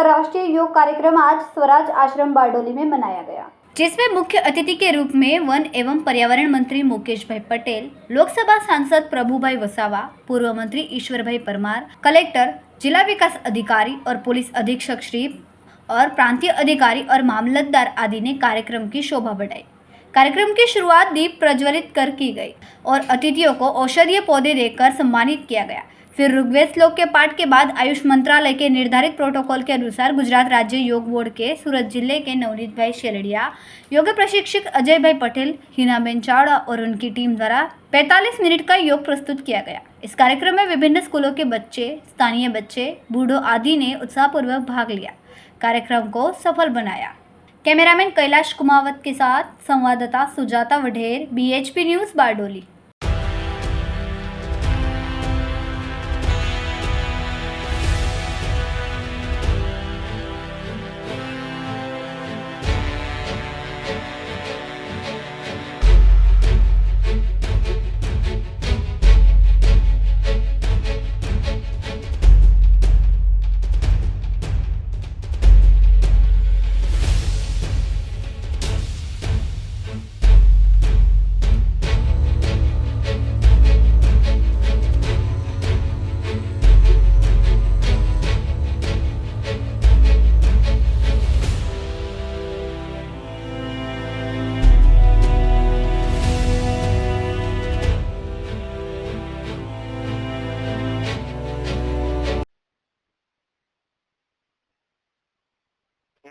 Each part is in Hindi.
अंतर्राष्ट्रीय योग कार्यक्रम आज स्वराज आश्रम बारडोली में मनाया गया, जिसमें मुख्य अतिथि के रूप में वन एवं पर्यावरण मंत्री मुकेश भाई पटेल, लोकसभा सांसद प्रभुभाई वसावा, पूर्व मंत्री ईश्वर भाई परमार, कलेक्टर, जिला विकास अधिकारी और पुलिस अधीक्षक श्री और प्रांतीय अधिकारी और मामलतदार आदि ने कार्यक्रम की शोभा बढ़ाई। कार्यक्रम की शुरुआत दीप प्रज्वलित कर की गई और अतिथियों को औषधीय पौधे देकर सम्मानित किया गया। फिर ऋग्वेद श्लोक के पाठ के बाद आयुष मंत्रालय के निर्धारित प्रोटोकॉल के अनुसार गुजरात राज्य योग बोर्ड के सूरत जिले के नवनीत भाई शेलड़िया, योग प्रशिक्षक अजय भाई पटेल, हिनाबेन चावड़ा और उनकी टीम द्वारा 45 मिनट का योग प्रस्तुत किया गया। इस कार्यक्रम में विभिन्न स्कूलों के बच्चे, स्थानीय बच्चे, बूढ़ों आदि ने उत्साहपूर्वक भाग लिया, कार्यक्रम को सफल बनाया। कैमरामैन कैलाश कुमावत के साथ संवाददाता Sujata Vadher, BHP news Bardoli.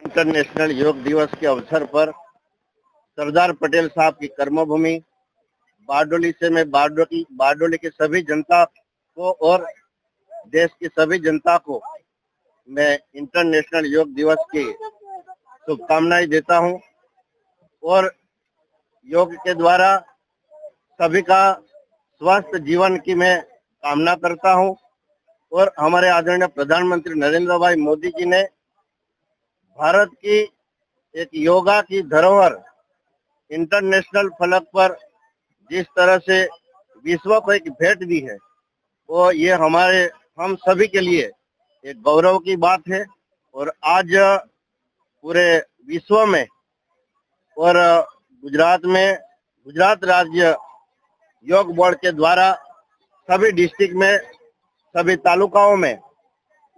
International योग दिवस के अवसर पर सरदार पटेल साहब की कर्मभूमि बारडोली से मैं बारडोली की सभी जनता को और देश की सभी जनता को मैं इंटरनेशनल योग दिवस की शुभकामनाएं देता हूं और योग के द्वारा सभी का स्वस्थ जीवन की मैं कामना करता हूं और हमारे आदरणीय प्रधानमंत्री नरेंद्र भाई मोदी जी ने भारत की एक योगा की धरोहर इंटरनेशनल फलक पर जिस तरह से विश्व को एक भेंट दी है, वो ये हम सभी के लिए एक गौरव की बात है। और आज पूरे विश्व में और गुजरात राज्य योग बोर्ड के द्वारा सभी डिस्ट्रिक्ट में, सभी तालुकाओं में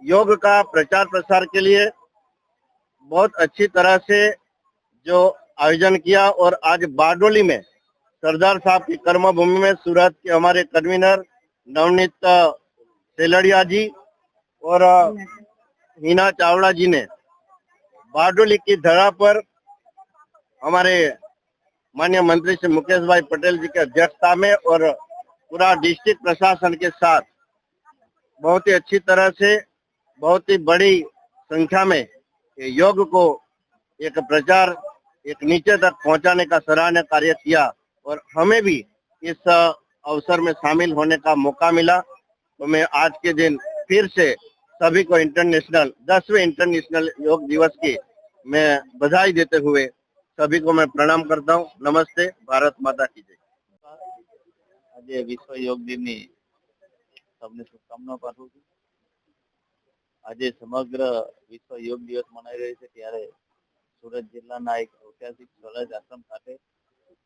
योग का प्रचार प्रसार के लिए बहुत अच्छी तरह से जो आयोजन किया। और आज बारडोली में सरदार साहब की कर्मभूमि में सूरत के हमारे कन्वीनर नवनीत शेलड़िया जी और हिना चावड़ा जी ने बारडोली की धरा पर हमारे माननीय मंत्री श्री मुकेश भाई पटेल जी की अध्यक्षता में और पूरा डिस्ट्रिक्ट प्रशासन के साथ बहुत ही अच्छी तरह से, बहुत ही बड़ी संख्या में योग को एक प्रचार, एक नीचे तक पहुंचाने का सराहनीय कार्य किया और हमें भी इस अवसर में शामिल होने का मौका मिला। तो मैं आज के दिन फिर से सभी को 10वें इंटरनेशनल योग दिवस की मैं बधाई देते हुए सभी को मैं प्रणाम करता हूँ। नमस्ते, भारत माता की जय। आज विश्व योग दिन सबने शुभकामनाओं पाठवुं छुं। આજે સમગ્ર વિશ્વ યોગ દિવસ મનાઈ રહ્યો છે ત્યારે સુરત જિલ્લાના એક ઐતિહાસિક સ્વરાજ આશ્રમ ખાતે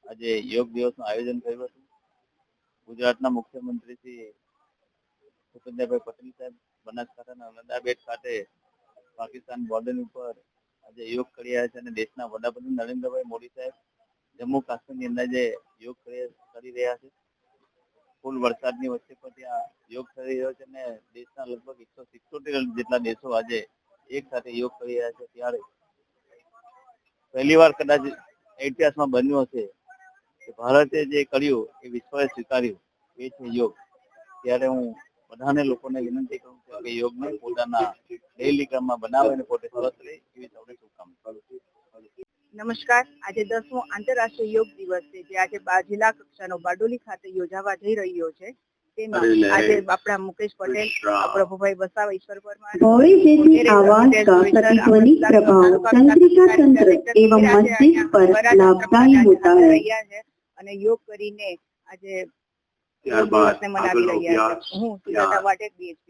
આજે યોગ દિવસનું આયોજન કર્યું હતું। ગુજરાતના મુખ્યમંત્રી શ્રી ભૂપેન્દ્રભાઈ પટેલ સાહેબ બનાસકાંઠાના નંદાબેટ ખાતે પાકિસ્તાન બોર્ડર ઉપર આજે યોગ કરી રહ્યા છે અને દેશના વડાપ્રધાન નરેન્દ્રભાઈ મોદી સાહેબ જમ્મુ કાશ્મીરની અંદર જે યોગ કરી રહ્યા છે। ફૂલ વરસાદની વચ્ચે પણ ત્યાં યોગ થઈ રહ્યો છે અને દેશના લગભગ 177 જેટલા દેશો આજે એક સાથે યોગ કરી રહ્યા છે। ત્યારે પહેલીવાર કદાચ ઇતિહાસમાં બન્યું હશે કે ભારતે જે કર્યું એ વિશ્વએ સ્વીકાર્યું, એ છે યોગ। ત્યારે હું બધાને લોકોને વિનંતી કરું છું કે યોગને પોતાના ડેઇલી કામમાં બનાવે અને પોતે સ્વસ્થ રહે એવી સૌને શુભકામનાઓ। નમસ્કાર। આજે 10મો આંતરરાષ્ટ્રીય યોગ દિવસ છે જે આજે જિલ્લા કક્ષાનો બારડોલી ખાતે યોજાવા જઈ રહ્યો છે। તેમાં આજે આપણા મુકેશ પટેલ, પ્રભુભાઈ વસાવા, ઈશ્વર પરમાર, भौरे जैसी आवाज का प्रतिध्वनिक प्रभाव तंत्रिका तंत्र एवं मस्तिष्क पर लाभदायी होता है। અને યોગ કરીને આજે દિવસને મનાવી રહ્યા છે। હું સુજાતા વાટેક, BHP।